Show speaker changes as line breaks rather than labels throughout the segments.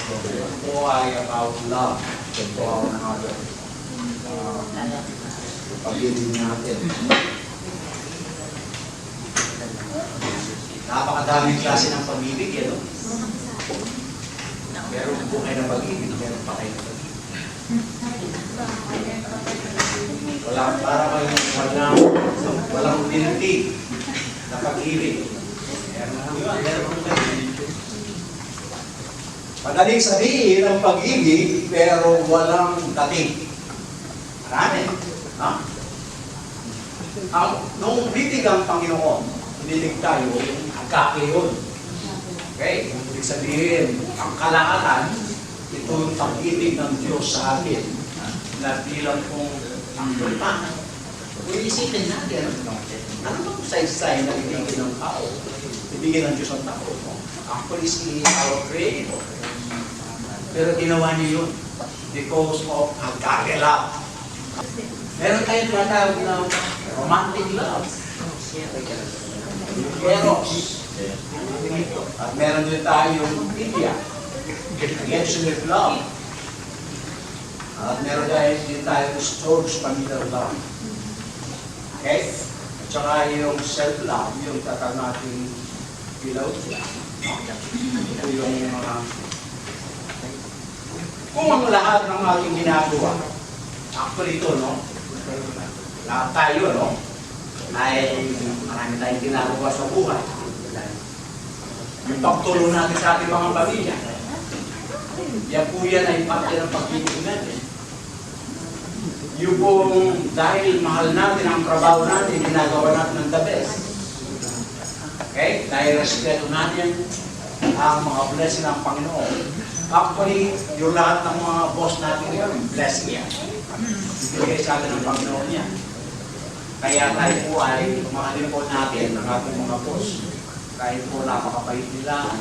Ito po ay about love. Ito po ang natin. Pag-ibig natin. Napakadaming klase ng pag-ibig, eh, no? Meron po kayo ng pag-ibig, meron pa kayo ng pag-ibig. Walang tinitid na pag-ibig. Meron po kayo. Madaling sabihin ang pag-ibig, pero walang dating. Marami. Ha? Nung bitig ang Panginoon, bitig tayo, agape yun. Okay? Ibig sabihin, ang kalahatan, ito yung pag-ibig ng Diyos sa atin na bilang kong ang lupa. Kung isipin natin, ano bang say-say na ibigin ng tao? Ibigin ng Diyos ang tao. Actually, He is our Creator. Pero ginawa niyo yun because of agape love. Meron tayong tinatawag na romantic love. Eros. At meron din tayong India. Passionate love. At meron din tayong storge-familiar love. Okay? At saka yung self-love, yung tatag natin pilaw siya. Ito yung mga kung ang lahat ng ating ginagawa, actually ito, no? Lahat tayo, no? Ay marami tayong ginagawa sa buhay. Yung pagtulong natin sa ating mga pamilya. Yan po yan ay parte ng pag-ibig natin. Yung pong dahil mahal natin ang trabaho natin, ginagawa natin ng the best. Okay? Dahil respeto natin ang mga blessing ng Panginoon. Actually, yung lahat ng mga boss natin ngayon, blessing yan. Ibigay sa atin ng Panginoon yan. Kaya tayo po ay mahalin po natin ang ating mga boss. Kahit po napakapait nila,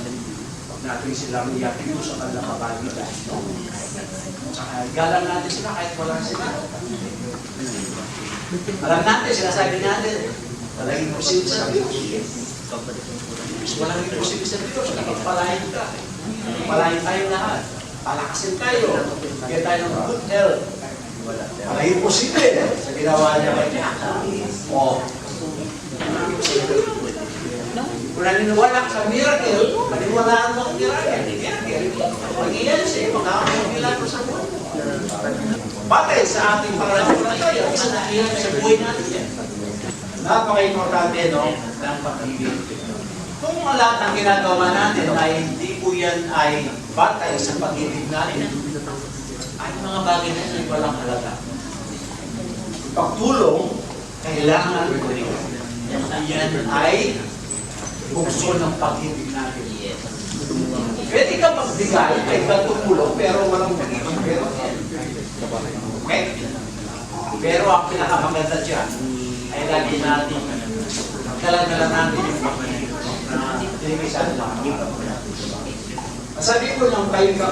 huwag natin silang iyakin sa kanilang kabagitan. Galang natin sila kahit wala sila. Alam natin, sinasabi natin, walang imposible sa Diyos. Walang imposible sa Diyos, nakapalayan ka. Palayan tayo lahat. Palakasin tayo. Bigyan tayo ng good health. Walang imposible sa ginawa niya kanya. O, kung naniniwala ka sa miracle, maniniwalaan mo ang miracle. Pag-iyan siya, makakakumilan mo sa buhay. Batay sa ating pananampalataya, isa na iyan sa buhay natin yan. Napaka-importante, no? Ng pag-ibig. Kung lahat ng ginagawa natin ay hindi po yan ay batay sa pag-ibig natin, ay mga bagay na yan walang halaga. Pagtulong, kailangan ko rin. Yan ay bukso ng pag-ibig natin. Pwede ka magbigay, ay tumulong, pero walang pag-ibig. Okay? Pero ang pinakamaganda dyan, ay lagi natin, magdala-dala natin yung pag-ibig. Sabi ko lang kayo ka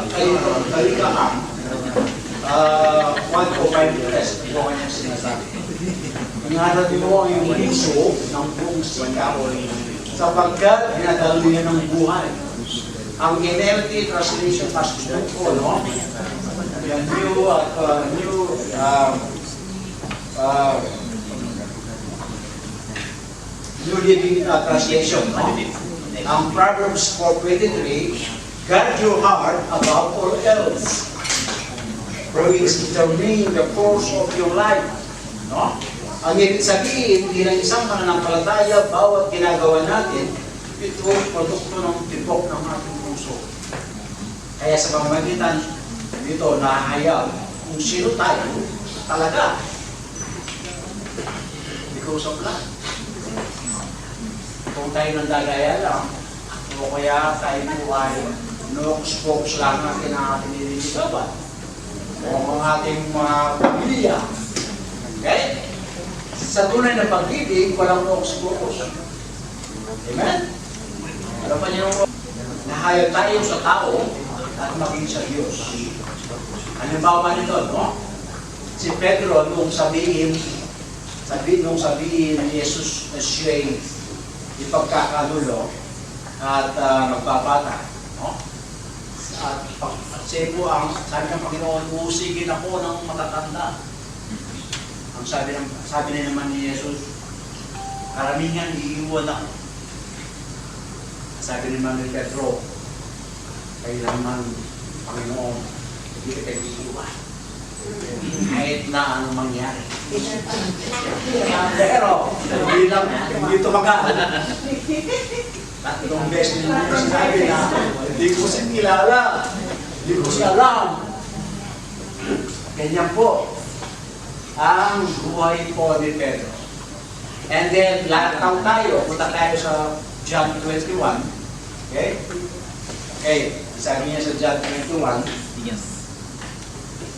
105 press, ito kanyang sinasabi. Ingalan mo ang puso ng buong sikap sapagkat dinadalo niya ng buhay. Ang NLT translation pastor ko, no? Yung New Living Translation, no? Ang Proverbs 4:23, guard your heart above all else, for it is determining the course of your life. No? Ang ibig sabihin, bilang isang mananampalataya, bawat ginagawa natin, ito ay produkto ng tibok ng ating puso. Kaya sa pamamagitan dito, nahahayag kung sino tayo talaga. Because of love. Kung tayo ng dagaya lang, o kaya tayo po ay nooks-pokes lang natin ang ating nililigawan. O ang ating mga pamilya. Okay? Sa tunay na pag-ibig, walang nooks-pokes. Amen? Alam pa niyo, nahayag tayo sa tao at maging sa Diyos. Halimbawa nito, no? Si Pedro, nung sabihin ni Jesus na siya'y ipagkakalulo at magpapatay, no? At siya po ang, sabi ng Panginoon, usigin ako ng matatanda. Ang sabi na naman ni Jesus, karamihan iiwan ako. Sabi naman ni Pedro, kailangan Panginoon, hindi kita iiwan. Kahit na anong mangyari. Pero, hindi tumagal. Tatlong beses na sinabi na, hindi ko siya kilala. Hindi ko siya alam. Ganyan po ang buhay po ni Pedro. And then, lahat tayo, punta tayo sa John 21. Okay? Okay, sabi niya sa John 21,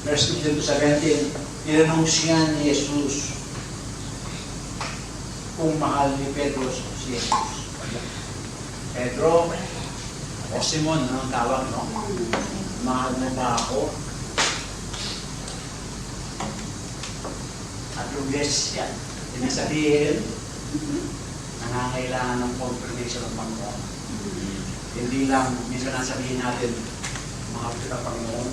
verse 15 to 17, tinanong siya ni Jesus kung mahal ni Pedro si Jesus. Pedro, o Simon, ang tawag, no? Mahal mo ba ako? At yung beses yan, ibig sabihin, nangangailangan ng confirmation ng Panginoon. Hindi lang, minsan sabihin natin, mahal kita Panginoon.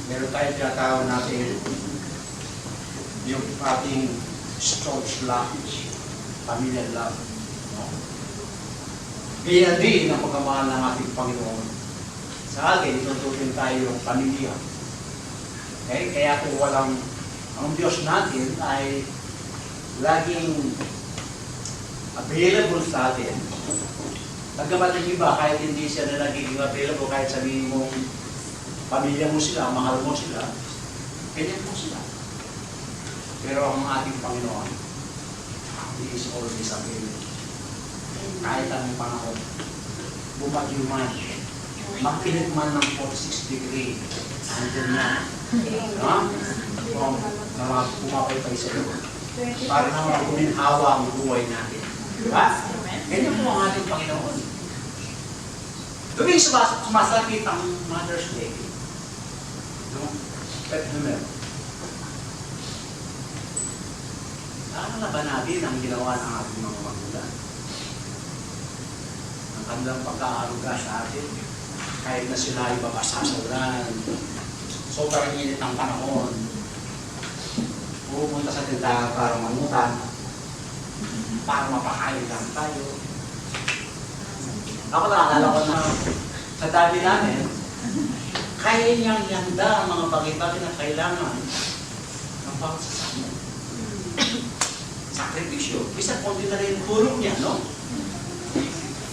Meron tayo tinatawag natin yung ating storage love, familiar love. No? Kaya din ang pagkamahal ng ating Panginoon. Sa atin, itututin tayo yung pamilya. Okay? Kaya kung walang, ang Diyos natin ay laging available sa atin. Nagkabat ng iba, kahit hindi siya na nagiging available, kahit sabihin mo, pamilya mo sila, mahal mo sila, ganyan mo sila. Pero ang ating Panginoon, He is always available. Kahit anong panahon, bumagyo man, magpilit man ng 46 degree, andyan na. Kung pumapay sa iyo, para naman kuminhawa ang buhay natin. Diba? Ganyan po ang ating Panginoon. Tuwing sumasakit ang Mother's Day, September, nakakala ba natin ang ginawa ng ating mga magulang? Ang kanilang pagkaaruga sa atin, kahit na sila ay babasasulan, sobrang init ang panahon, pupunta sa tindahan para mamutan, para mapakain lang tayo. Ako naalala ko na sa daddy namin, kaya niyang ihanda ang mga bagay-bagay na kailangan ng bawat sasama. Sakripisyo. Isa konti na rin hulog niya, no?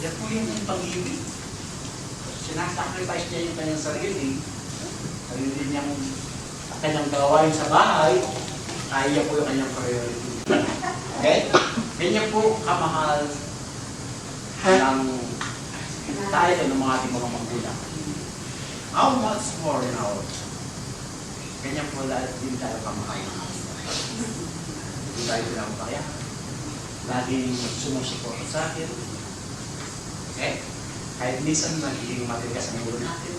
Yan po yung pag-ibig. Sinasacrifice niya yung kanyang sarili niyang kanyang gawain sa bahay, kaya po yung kanyang priority. Okay? Ganyan po kamahal ng tayo ng mga ating mga magulang. How much more now? Ganyan po lahat din tayo kamahal. Hindi tayo pinapakaya. Laging sumusuporta sa akin. Okay? Kahit minsan nagiging matigas ang ulo natin.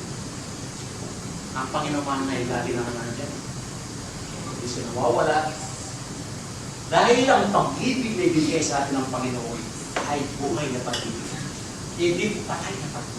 Ang Panginoon ay lagi naman nandiyan. Hindi siya nawawala. Dahil ang pag-ibig na ibigay sa atin ng Panginoon ay buhay na pag-ibig. Hindi patay na pag-ibig.